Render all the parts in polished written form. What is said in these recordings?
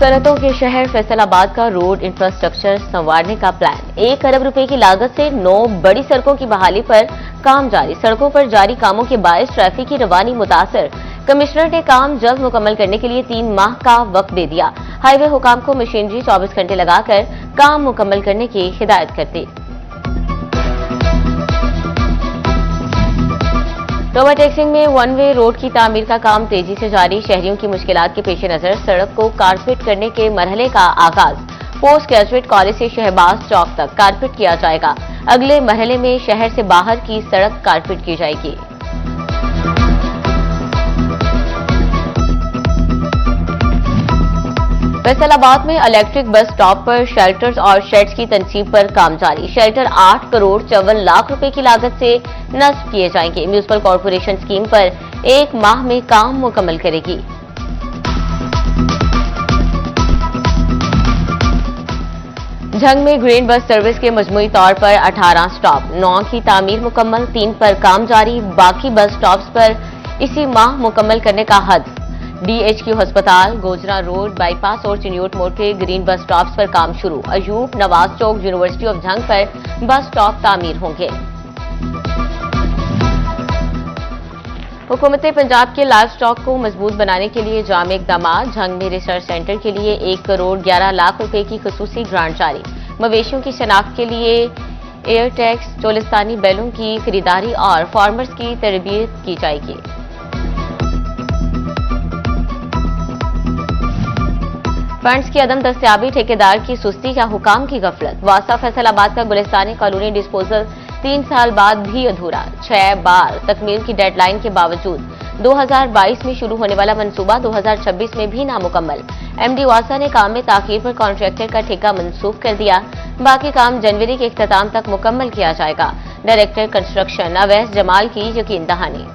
सनतों के शहर फैसलाबाद का रोड इंफ्रास्ट्रक्चर संवारने का प्लान। 1 अरब रुपए की लागत से 9 बड़ी सड़कों की बहाली पर काम जारी। सड़कों पर जारी कामों के बायस ट्रैफिक की रवानी मुतासर। कमिश्नर ने काम जल्द मुकम्मल करने के लिए 3 माह का वक्त दे दिया। हाईवे हुकाम को मशीनरी 24 घंटे लगाकर काम मुकम्मल करने की हिदायत कर दी। ओवरटेक्सिंग में 1 वे रोड की तामीर का काम तेजी से जारी। शहरियों की मुश्किलात के पेश नजर सड़क को कारपेट करने के मरहले का आगाज। पोस्ट ग्रेजुएट कॉलेज से शहबाज चौक तक कारपेट किया जाएगा। अगले मरहले में शहर से बाहर की सड़क कारपेट की जाएगी। फैसलाबाद में इलेक्ट्रिक बस स्टॉप पर शेल्टर्स और शेड्स की तनसीब पर काम जारी। शेल्टर 8 करोड़ 54 लाख रुपए की लागत से नस्ब किए जाएंगे। म्यूनिसिपल कॉर्पोरेशन स्कीम पर 1 माह में काम मुकम्मल करेगी। झंग में ग्रीन बस सर्विस के मजमूई तौर पर 18 स्टॉप, 9 की तामीर मुकम्मल, 3 पर काम जारी। बाकी बस स्टॉप्स पर इसी माह मुकम्मल करने का हद। DHQ अस्पताल, गोजरा रोड, बाईपास और चिन्योट मोड़ के ग्रीन बस स्टॉप्स पर काम शुरू। अयूब, नवाज चौक, यूनिवर्सिटी ऑफ झंग पर बस स्टॉप तामीर होंगे। हुकूमत पंजाब के लाइव स्टॉक को मजबूत बनाने के लिए जाम इकदाम। झंग में रिसर्च सेंटर के लिए 1 करोड़ 11 लाख रुपए की खसूसी ग्रांट जारी। मवेशियों की शनाख्त के लिए एयर टैक्स, चोलिस्तानी बैलों की खरीदारी और फार्मर्स की तरबियत की जाएगी। फंड्स की अदम दस्तयाबी, ठेकेदार की सुस्ती या हुकाम की गफलत। वासा फैसलाबाद का गुलिस्तानी कॉलोनी डिस्पोजल 3 साल बाद भी अधूरा। 6 बार तकमील की डेडलाइन के बावजूद 2022 में शुरू होने वाला मंसूबा 2026 में भी नामुकम्मल। MD वासा ने काम में ताखीर पर कॉन्ट्रैक्टर का ठेका मंसूख कर दिया। बाकी काम जनवरी के इख्तिताम तक मुकम्मल किया जाएगा। डायरेक्टर कंस्ट्रक्शन अवैस जमाल की यकीन दहानी।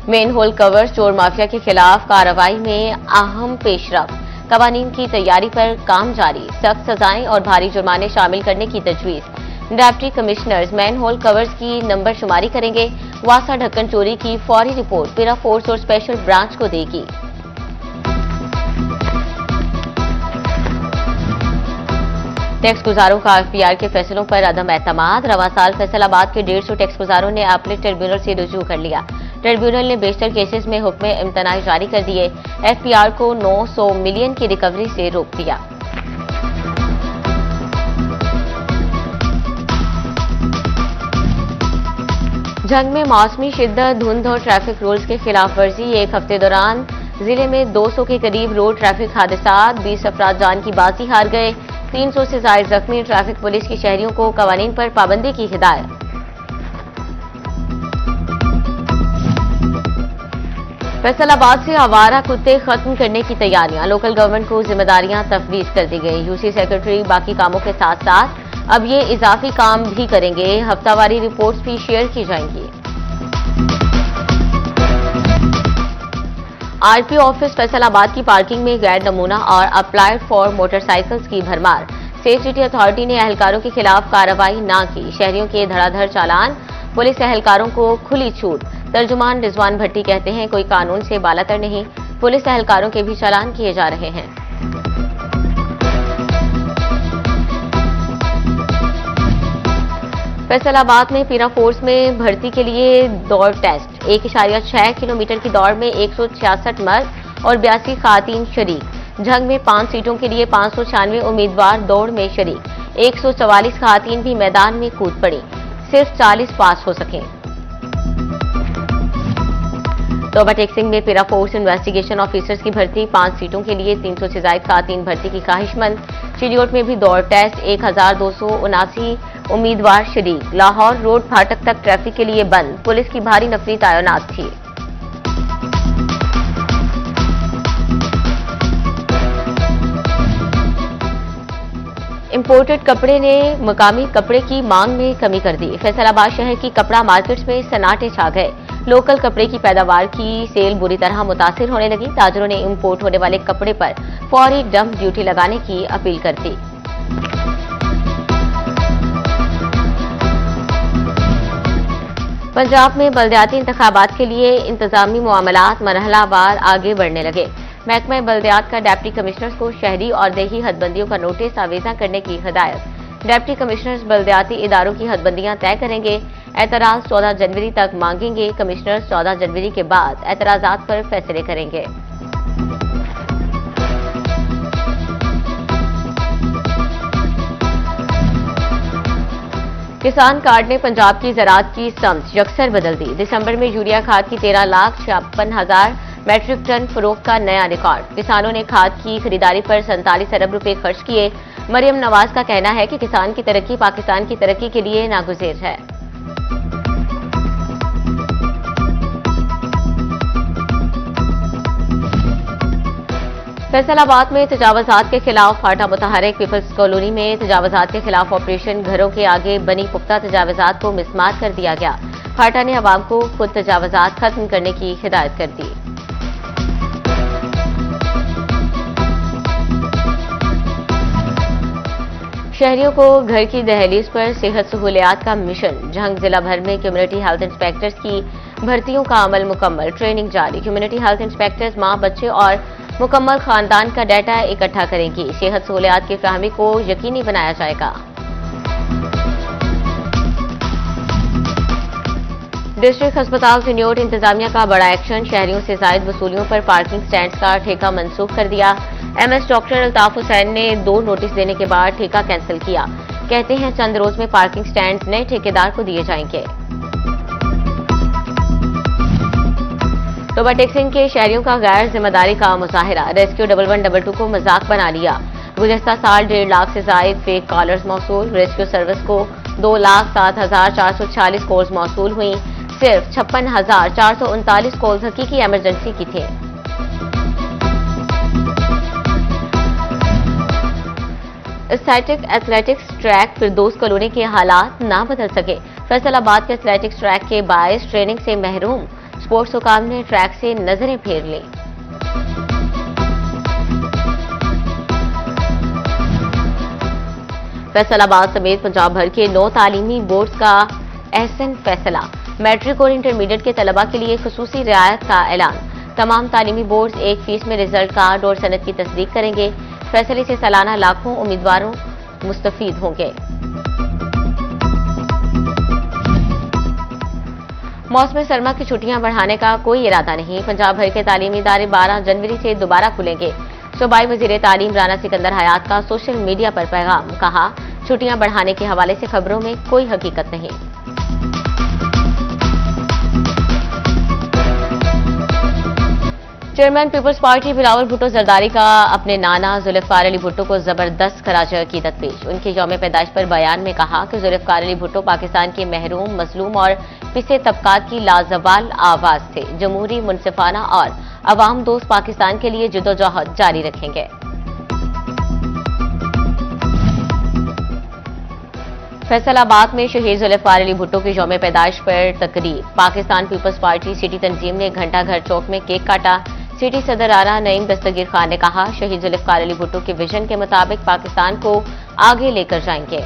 मेन होल कवर चोर माफिया के खिलाफ कार्रवाई में अहम पेशरफ। कवानीन की तैयारी पर काम जारी। सख्त सजाएं और भारी जुर्माने शामिल करने की तजवीज। Deputy commissioners manhole covers की नंबर शुमारी करेंगे। वासा ढक्कन चोरी की फौरी रिपोर्ट पिरा फोर्स और स्पेशल ब्रांच को देगी। टैक्स गुजारों का FPR के फैसलों पर अदम एतमाद। रवा साल फैसलाबाद के 150 टैक्स गुजारों ने अपीलेट ट्रिब्यूनल से रुजू कर लिया। ट्रिब्यूनल ने बेशतर केसेस में हुक्म इम्तनाई जारी कर दिए। FPR को 900 मिलियन की रिकवरी से रोक दिया। झंग में मौसमी शिद्दत, धुंध और ट्रैफिक रूल्स के खिलाफ वर्जी। 1 हफ्ते दौरान जिले में 200 के करीब रोड ट्रैफिक हादसात, 20 अफराद जान की बाजी हार गए, 300 से ज्यादा जख्मी। ट्रैफिक पुलिस की शहरियों को कवानीन पर पाबंदी की हिदायत। फैसलाबाद से आवारा कुत्ते खत्म करने की तैयारियां। लोकल गवर्नमेंट को जिम्मेदारियां तफवीज कर दी गई। UC सेक्रेटरी बाकी कामों के साथ साथ अब ये इजाफी काम भी करेंगे। हफ्तावारी रिपोर्ट्स भी शेयर की जाएंगी। RPO ऑफिस फैसलाबाद की पार्किंग में गैर नमूना और अप्लाइड फॉर मोटरसाइकिल्स की भरमार। सेफ सिटी अथॉरिटी ने एहलकारों के खिलाफ कार्रवाई न की। शहरियों के धड़ाधड़ चालान, पुलिस एहलकारों को खुली छूट। तर्जुमान रिजवान भट्टी कहते हैं कोई कानून से बालातर नहीं, पुलिस एहलकारों के भी चालान किए जा रहे हैं। फैसलाबाद में पीरा फोर्स में भर्ती के लिए दौड़ टेस्ट। 1.6 किलोमीटर की दौड़ में 166 मर्द और 82 खातीन शरीक। झंग में 5 सीटों के लिए 596 उम्मीदवार दौड़ में शरीक। 144 खातीन भी मैदान में कूद पड़ी, सिर्फ 40 पास हो सके। ओवरटेक्सिंग में पीरा फोर्स इन्वेस्टिगेशन ऑफिसर्स की भर्ती। 5 सीटों के लिए 300 से ज्यादा खातीन भर्ती की ख्वाहिशमंद। चिन्योट में भी दौड़ टेस्ट। 1279 उम्मीदवार शरीक। लाहौर रोड फाटक तक ट्रैफिक के लिए बंद। पुलिस की भारी नफरी तैनात थी। इंपोर्टेड कपड़े ने मकामी कपड़े की मांग में कमी कर दी। फैसलाबाद शहर की कपड़ा मार्केट्स में सन्नाटे छा गए। लोकल कपड़े की पैदावार की सेल बुरी तरह मुतासिर होने लगी। ताजरों ने इंपोर्ट होने वाले कपड़े पर फौरी डंप ड्यूटी लगाने की अपील कर दी। पंजाब में बल्दियाती इंतखाबात के लिए इंतजामी मामलात मरहलावार आगे बढ़ने लगे। महकमा बल्दियात का डिप्टी कमिश्नर्स को शहरी और देही हदबंदियों का नोटिस आवेजा करने की हिदायत। डिप्टी कमिश्नर्स बल्दियाती इदारों की हदबंदियां तय करेंगे। एतराज 14 जनवरी तक मांगेंगे। कमिश्नर्स 14 जनवरी के बाद एतराजात पर फैसले करेंगे। किसान कार्ड ने पंजाब की ज़राअत की समत यकसर बदल दी। दिसंबर में यूरिया खाद की 13,56,000 मैट्रिक टन फरोख्त का नया रिकॉर्ड। किसानों ने खाद की खरीदारी पर 47 अरब रुपए खर्च किए। मरियम नवाज का कहना है कि किसान की तरक्की पाकिस्तान की तरक्की के लिए नागुज़ेर है। फैसलाबाद में तजावजात के खिलाफ फाटा मुतहरिक। पीपल्स कॉलोनी में तजावजात के खिलाफ ऑपरेशन। घरों के आगे बनी पुख्ता तजावजात को मिसमार कर दिया गया। फाटा ने अवाम को खुद तजावजात खत्म करने की हिदायत कर दी। शहरियों को घर की दहलीज पर सेहत सहूलियात का मिशन। जंग जिला भर में कम्युनिटी हेल्थ इंस्पेक्टर्स की भर्तियों का अमल मुकम्मल। ट्रेनिंग जारी। कम्युनिटी हेल्थ इंस्पेक्टर्स मां, बच्चे और मुकम्मल खानदान का डाटा इकट्ठा करेंगी। सेहत सहूलियात की फराहमी को यकीनी बनाया जाएगा। डिस्ट्रिक्ट अस्पताल तिन्योट इंतजामिया का बड़ा एक्शन। शहरियों से जायद वसूलियों पर पार्किंग स्टैंड्स का ठेका मनसूख कर दिया। एमएस डॉक्टर अल्ताफ हुसैन ने 2 नोटिस देने के बाद ठेका कैंसिल किया। कहते हैं चंद रोज में पार्किंग स्टैंड्स नए ठेकेदार को दिए जाएंगे। टोबा टेक्सिंग के शहरियों का गैर जिम्मेदारी का मुजाहिरा। रेस्क्यू 1112 को मजाक बना लिया। गुज़श्ता साल 1.5 लाख से जायद फेक कॉलर्स मौसूल। रेस्क्यू सर्विस को 2,07,446 कॉल्स मौसूल हुई। सिर्फ 56,439 कॉल्स हकीकी इमरजेंसी की थे। स्टैटिक एथलेटिक्स ट्रैक फिरदौस कॉलोनी के हालात ना बदल सके। फैसलाबाद के एथलेटिक्स ट्रैक के बायस ट्रेनिंग से महरूम स्पोर्ट्स हुकाम ने ट्रैक से नजरें फेर ली। फैसलाबाद समेत पंजाब भर के 9 तालीमी बोर्ड्स का एहसन फैसला। मैट्रिक और इंटरमीडिएट के तलबा के लिए खुसूसी रियायत का ऐलान। तमाम तालीमी बोर्ड्स 1 फीस में रिजल्ट कार्ड और सनद की तस्दीक करेंगे। फैसले से सालाना लाखों उम्मीदवारों मुस्तफीद होंगे। मौसम सरमा की छुट्टियां बढ़ाने का कोई इरादा नहीं। पंजाब भर के तालीमी इदारे 12 जनवरी से दोबारा खुलेंगे। सूबाई वजीर तालीम राना सिकंदर हयात का सोशल मीडिया पर पैगाम। कहा, छुट्टियां बढ़ाने के हवाले से खबरों में कोई हकीकत नहीं। Chairman People's party Bilawal Bhutto Zardari का अपने नाना जुल्फकार अली भुट्टो को जबरदस्त खराज अकीदत पेश। उनके यौम पैदाइश पर बयान में कहा कि जुल्फकार अली भुट्टो पाकिस्तान के महरूम, मजलूम और पिछड़े तबकात की लाजवाल आवाज थे। जमहूरी, मुनसिफाना और अवाम दोस्त पाकिस्तान के लिए जदोजहद जारी रखेंगे। फैसलाबाद में शहीद जुल्फकार अली भुट्टो के यौम पैदाइश पर तकरीब। पाकिस्तान पीपल्स पार्टी सिटी तंजीम ने घंटा घर चौक में केक काटा। सिटी सदर राना नईम दस्तगीर खान ने कहा, शहीद जुल्फकार अली भुट्टो के विजन के मुताबिक पाकिस्तान को आगे लेकर जाएंगे।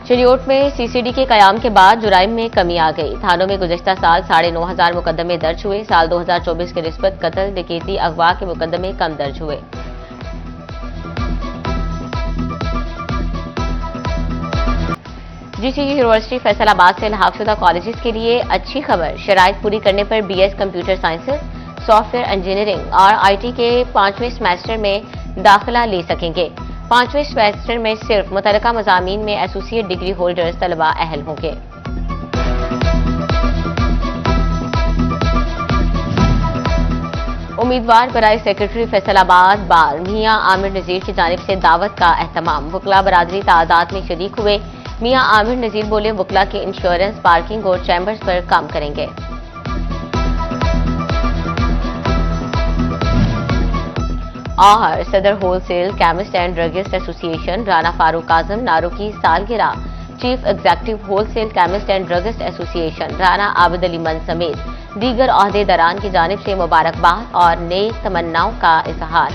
चिलियोट में सीसीडी के कयाम के बाद जुराइम में कमी आ गई। थानों में गुज़श्ता साल 9,500 मुकदमे दर्ज हुए। साल 2024 के निस्बत कत्ल, डकैती, अगवा के मुकदमे कम दर्ज हुए। जीसी यूनिवर्सिटी फैसलाबाद से इल्हाकशुदा कॉलेजेस के लिए अच्छी खबर। शराइत पूरी करने पर BS computer sciences, software engineering और आईटी के 5वें सेमेस्टर में दाखिला ले सकेंगे। 5वें सेमेस्टर में सिर्फ मुतलका मज़ामीन में एसोसिएट डिग्री होल्डर्स तलबा अहल होंगे। उम्मीदवार बराए सेक्रेटरी फैसलाबाद बार मियां आमिर नजीर की जानिब से दावत का एहतमाम। वकला बरादरी तादाद में शरीक हुए। मियां आमिर नजीर बोले, वकला के इंश्योरेंस, पार्किंग और चैम्बर्स पर काम करेंगे। और Saddar wholesale chemist and druggist association Rana Farooq Azam नारो की सालगिरह। Chief executive wholesale chemist and druggist association Rana Abid Ali मन समेत दीगर ओहदेदारान की जानिब से मुबारकबाद और नेक तमन्नाओं का इजहार।